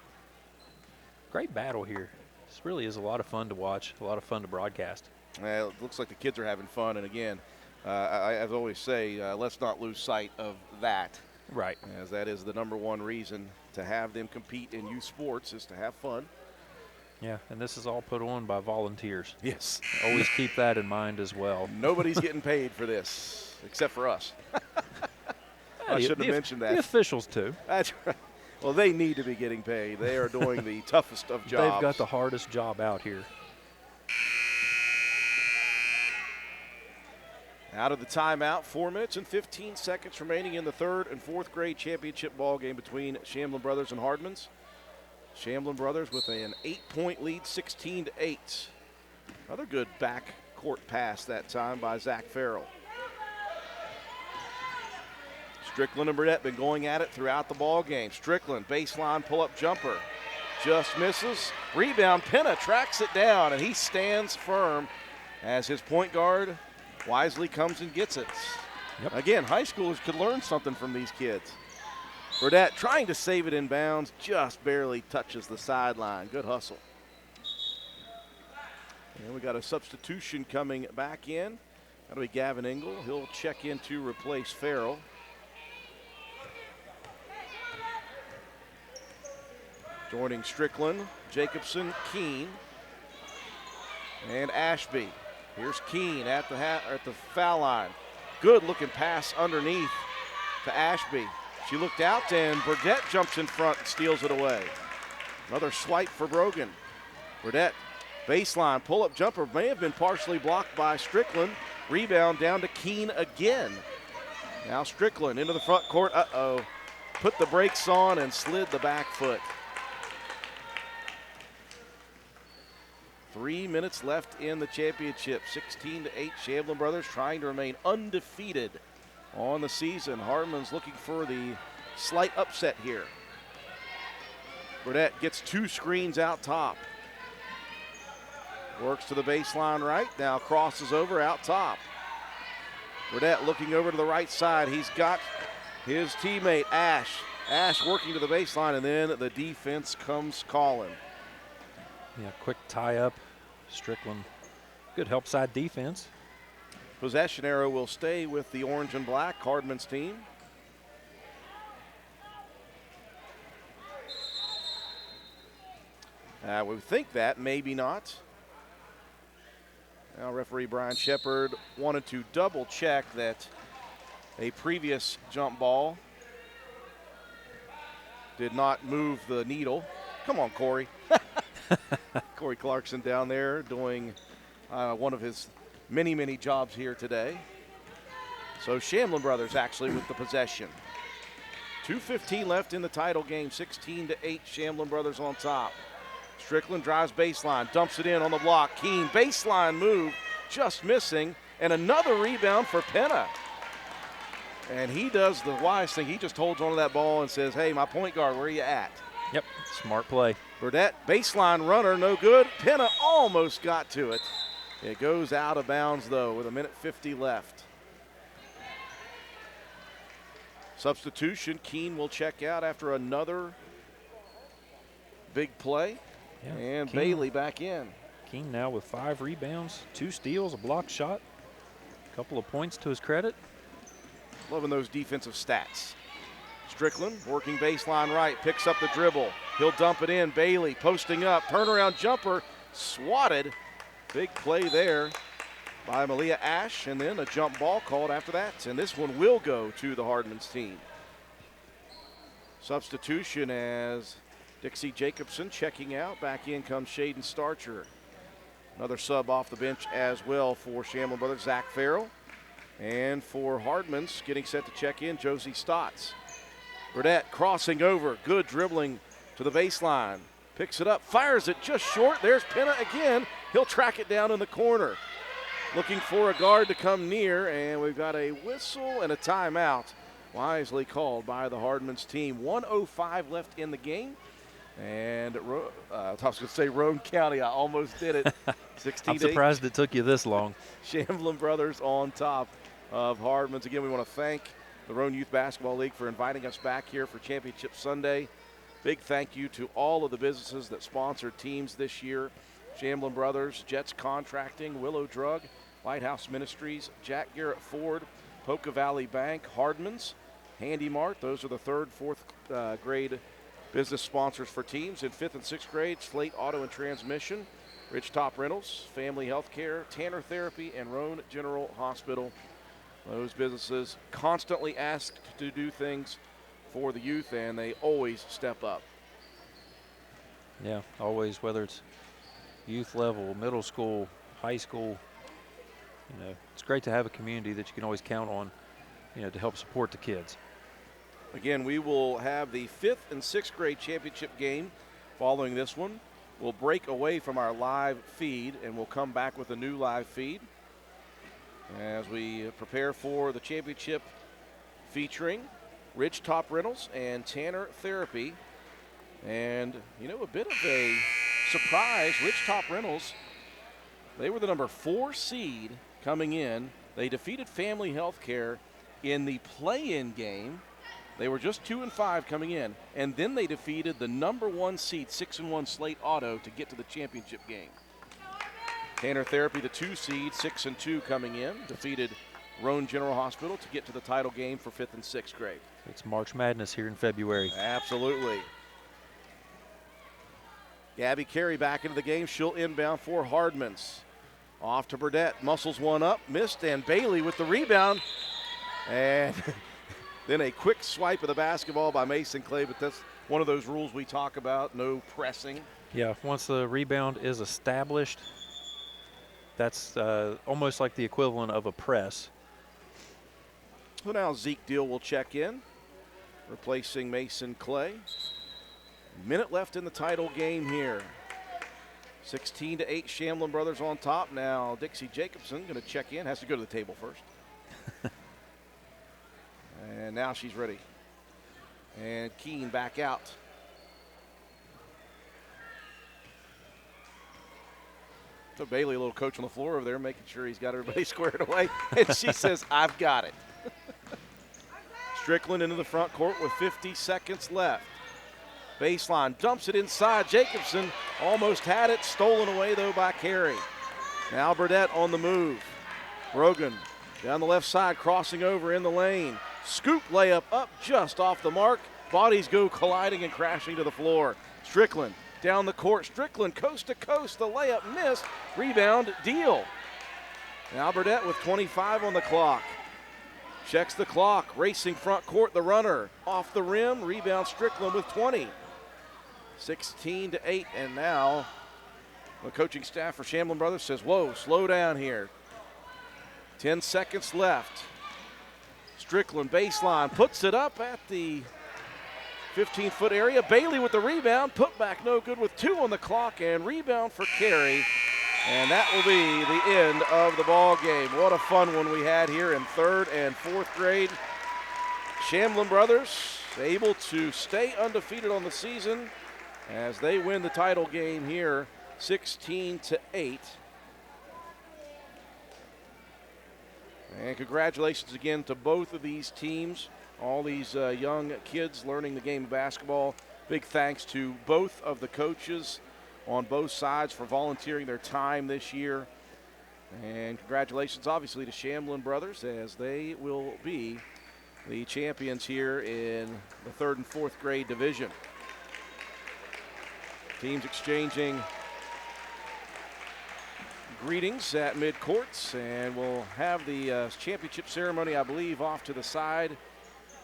Great battle here. This really is a lot of fun to watch, a lot of fun to broadcast. It looks like the kids are having fun, and again, I as I always say, let's not lose sight of that. Right. As that is the #1 reason to have them compete in youth sports is to have fun. Yeah, and this is all put on by volunteers. Yes. Always keep that in mind as well. Nobody's getting paid for this except for us. I shouldn't have mentioned that. The officials, too. That's right. Well, they need to be getting paid. They are doing the toughest of jobs. They've got the hardest job out here. Out of the timeout, 4 minutes and 15 seconds remaining in the 3rd and 4th grade championship ball game between Shamblin Brothers and Hardman's. Shamblin Brothers with an 8-point lead, 16-8. Another good back court pass that time by Zach Farrell. Strickland and Burdett been going at it throughout the ball game. Strickland, baseline pull-up jumper. Just misses. Rebound, Penna tracks it down, and he stands firm as his point guard wisely comes and gets it. Yep. Again, high schoolers could learn something from these kids. Burdett trying to save it in bounds, just barely touches the sideline. Good hustle. And we got a substitution coming back in. That'll be Gavin Engel. He'll check in to replace Farrell. Joining Strickland, Jacobson, Keene, and Ashby. Here's Keene at the foul line. Good looking pass underneath to Ashby. She looked out, and Burdett jumps in front and steals it away. Another swipe for Brogan. Burdett, baseline pull-up jumper, may have been partially blocked by Strickland. Rebound down to Keene again. Now Strickland into the front court. Put the brakes on and slid the back foot. 3 minutes left in the championship. 16-8, Shamblin Brothers trying to remain undefeated on the season. Hardman's looking for the slight upset here. Burdett gets 2 screens out top. Works to the baseline right, now crosses over out top. Burdett looking over to the right side. He's got his teammate Ash. Ash working to the baseline, and then the defense comes calling. Yeah, quick tie-up. Strickland, good help side defense. Possession arrow will stay with the orange and black, Hardman's team. We think that, maybe not. Now referee Brian Shepard wanted to double check that a previous jump ball did not move the needle. Come on, Corey. Corey Clarkson down there doing one of his many, many jobs here today. So Shamblin Brothers actually with the possession. 2:15 left in the title game, 16-8, Shamblin Brothers on top. Strickland drives baseline, dumps it in on the block. Keene, baseline move, just missing, and another rebound for Penna. And he does the wise thing. He just holds onto that ball and says, hey, my point guard, where are you at? Yep, smart play. Burdett, baseline runner, no good. Penna almost got to it. It goes out of bounds, though, with 1:50 left. Substitution, Keene will check out after another big play. Yeah, and Keene, Bailey back in. Keene now with 5 rebounds, 2 steals, a block shot, a couple of points to his credit. Loving those defensive stats. Strickland working baseline right, picks up the dribble. He'll dump it in. Bailey posting up, turnaround jumper, swatted. Big play there by Malia Ash, and then a jump ball called after that. And this one will go to the Hardman's team. Substitution as Dixie Jacobson checking out. Back in comes Shaden Starcher. Another sub off the bench as well for Shamblin Brothers, Zach Farrell. And for Hardman's, getting set to check in, Josie Stotts. Burdett crossing over, good dribbling to the baseline. Picks it up, fires it just short. There's Penna again. He'll track it down in the corner. Looking for a guard to come near, and we've got a whistle and a timeout wisely called by the Hardman's team. 1:05 left in the game. And I was going to say Roane County. I almost did it. 16-8. I'm surprised it took you this long. Shamblin Brothers on top of Hardman's. Again, we want to thank the Roane Youth Basketball League for inviting us back here for Championship Sunday. Big thank you to all of the businesses that sponsored teams this year. Shamblin Brothers, Jets Contracting, Willow Drug, Lighthouse Ministries, Jack Garrett Ford, Poca Valley Bank, Hardman's, Handy Mart. Those are the 3rd, 4th grade business sponsors for teams. In 5th and 6th grade, Slate Auto and Transmission, Rich Top Rentals, Family Healthcare, Tanner Therapy, and Roane General Hospital. Those businesses constantly asked to do things for the youth, and they always step up. Yeah, always, whether it's youth level, middle school, high school. It's great to have a community that you can always count on, to help support the kids. Again, we will have the 5th and 6th grade championship game following this one. We'll break away from our live feed, and we'll come back with a new live feed as we prepare for the championship featuring Rich Top Rentals and Tanner Therapy. And, a bit of a surprise, Rich Top Rentals, they were the number 4 seed coming in. They defeated Family Healthcare in the play-in game. They were just 2-5 coming in, and then they defeated the number 1 seed, 6-1 Slate Auto, to get to the championship game. Tanner Therapy, the 2 seed, 6-2 coming in, defeated Roane General Hospital to get to the title game for 5th and 6th grade. It's March Madness here in February. Absolutely. Gabby Carey back into the game. She'll inbound for Hardman's. Off to Burdett, muscles one up, missed, and Bailey with the rebound. And then a quick swipe of the basketball by Mason Clay, but that's one of those rules we talk about, no pressing. Yeah, once the rebound is established, that's almost like the equivalent of a press. So now Zeke Deal will check in, replacing Mason Clay. Minute left in the title game here. 16-8, Shamblin Brothers on top. Now Dixie Jacobson going to check in, has to go to the table first. And now she's ready. And Keene back out. So Bailey, a little coach on the floor over there, making sure he's got everybody squared away. And she says, I've got it. Strickland into the front court with 50 seconds left. Baseline, dumps it inside. Jacobson almost had it, stolen away, though, by Carey. Now Burdett on the move. Brogan down the left side, crossing over in the lane. Scoop layup up just off the mark. Bodies go colliding and crashing to the floor. Strickland down the court. Strickland coast to coast. The layup missed. Rebound, Deal. Now Burdett with 25 on the clock. Checks the clock. Racing front court, the runner. Off the rim. Rebound, Strickland with 20. 16-8, and now the coaching staff for Shamblin Brothers says, whoa, slow down here. 10 seconds left. Strickland baseline, puts it up at the 15-foot area. Bailey with the rebound, put back no good with 2 on the clock, and rebound for Carey. And that will be the end of the ball game. What a fun one we had here in 3rd and 4th grade. Shamblin Brothers able to stay undefeated on the season as they win the title game here, 16-8. And congratulations again to both of these teams, all these young kids learning the game of basketball. Big thanks to both of the coaches on both sides for volunteering their time this year. And congratulations, obviously, to Shamblin Brothers as they will be the champions here in the 3rd and 4th grade division. Teams exchanging greetings at midcourts, and we'll have the championship ceremony, I believe, off to the side,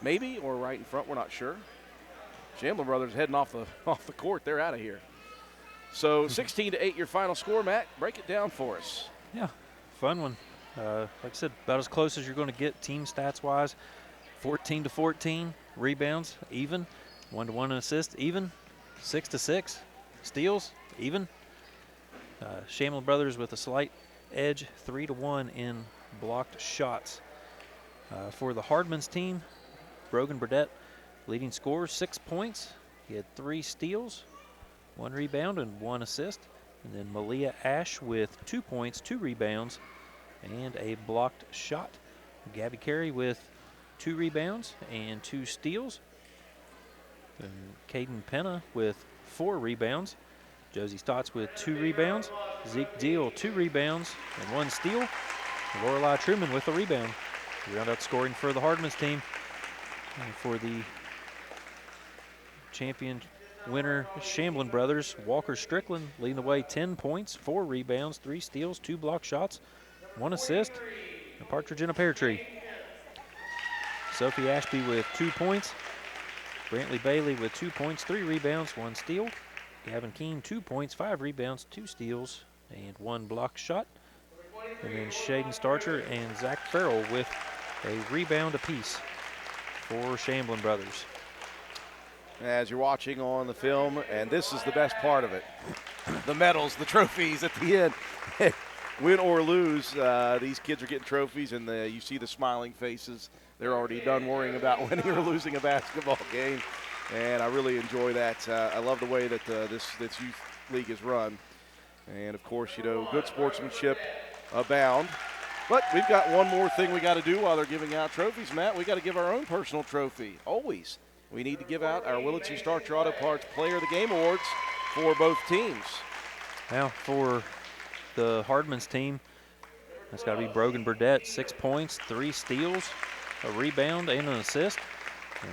maybe, or right in front. We're not sure. Shamblin Brothers heading off the court. They're out of here. So 16-8, your final score, Matt. Break it down for us. Yeah, fun one. Like I said, about as close as you're going to get team stats-wise. 14-14 rebounds, even. 1-1 assist, even. 6-6 steals, even. Shamblin Brothers with a slight edge, 3-1 in blocked shots. For the Hardman's team, Brogan Burdett leading scorer, 6 points. He had 3 steals, 1 rebound, and 1 assist. And then Malia Ash with 2 points, 2 rebounds, and a blocked shot. Gabby Carey with 2 rebounds and 2 steals. And Caden Penna with 4 rebounds Josie Stotts with 2 rebounds. Zeke Deal 2 rebounds and 1 steal. Lorelei Truman with a rebound. We round out scoring for the Hardman's team. And for the champion winner, Shamblin brothers, Walker Strickland leading the way, 10 points, 4 rebounds, 3 steals, 2 block shots, 1 assist, a partridge in a pear tree. Sophie Ashby with 2 points. Brantley Bailey with 2 points, 3 rebounds, 1 steal. Gavin Keene, 2 points, 5 rebounds, 2 steals, and 1 block shot. And then Shaden Starcher and Zach Farrell with a rebound apiece for Shamblin brothers. As you're watching on the film, and this is the best part of it, the medals, the trophies at the end. Win or lose, these kids are getting trophies, and you see the smiling faces. They're already done worrying about winning or losing a basketball game, and I really enjoy that. I love the way that this youth league is run. And, of course, you know, good sportsmanship abound. But we've got one more thing we got to do while they're giving out trophies, Matt. We got to give our own personal trophy, always. We need to give out our Willits Starcher Auto Parts Player of the Game Awards for both teams. Now, for the Hardman's team, that's got to be Brogan Burdette, 6 points, 3 steals, a rebound, and an assist.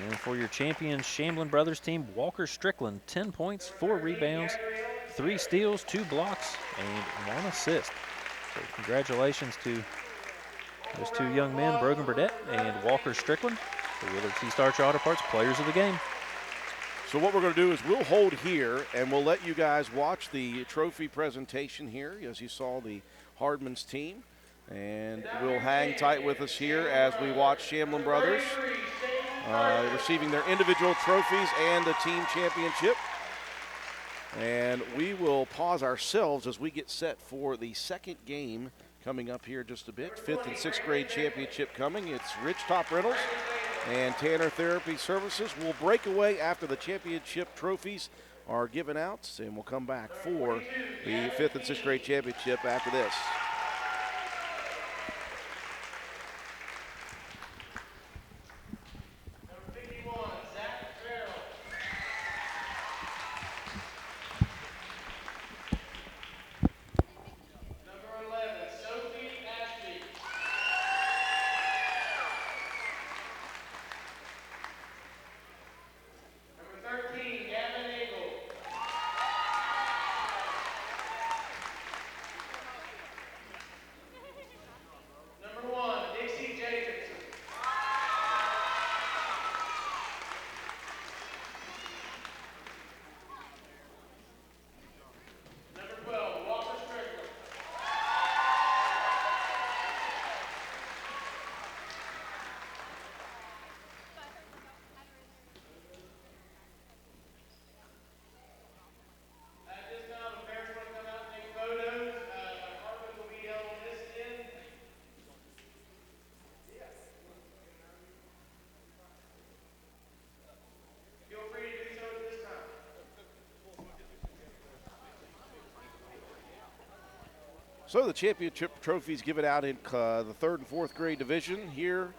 And for your champion Shamblin brothers team, Walker Strickland, 10 points, 4 rebounds, 3 steals, 2 blocks, and 1 assist. So congratulations to those 2 young men, Brogan Burdette and Walker Strickland, the Willits Starcher Auto Parts Players of the Game. So what we're going to do is we'll hold here, and we'll let you guys watch the trophy presentation here, as you saw the Hardman's team. And we'll hang tight with us here as we watch Shamblin brothers receiving their individual trophies and the team championship. And we will pause ourselves as we get set for the second game coming up here just a bit. 5th and 6th grade championship coming. It's Ridgetop Rentals and Tanner Therapy Services. We'll break away after the championship trophies are given out, and we'll come back for the 5th and 6th grade championship after this. So the championship trophies given out in the 3rd and 4th grade division here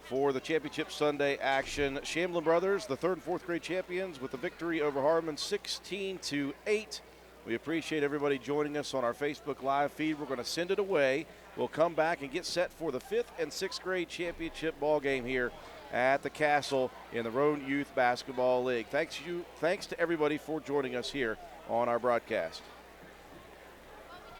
for the championship Sunday action. Shamblin brothers, the 3rd and 4th grade champions, with the victory over Hardman 16-8. We appreciate everybody joining us on our Facebook Live feed. We're going to send it away. We'll come back and get set for the 5th and 6th grade championship ball game here at the Castle in the Roane Youth Basketball League. Thanks to everybody for joining us here on our broadcast.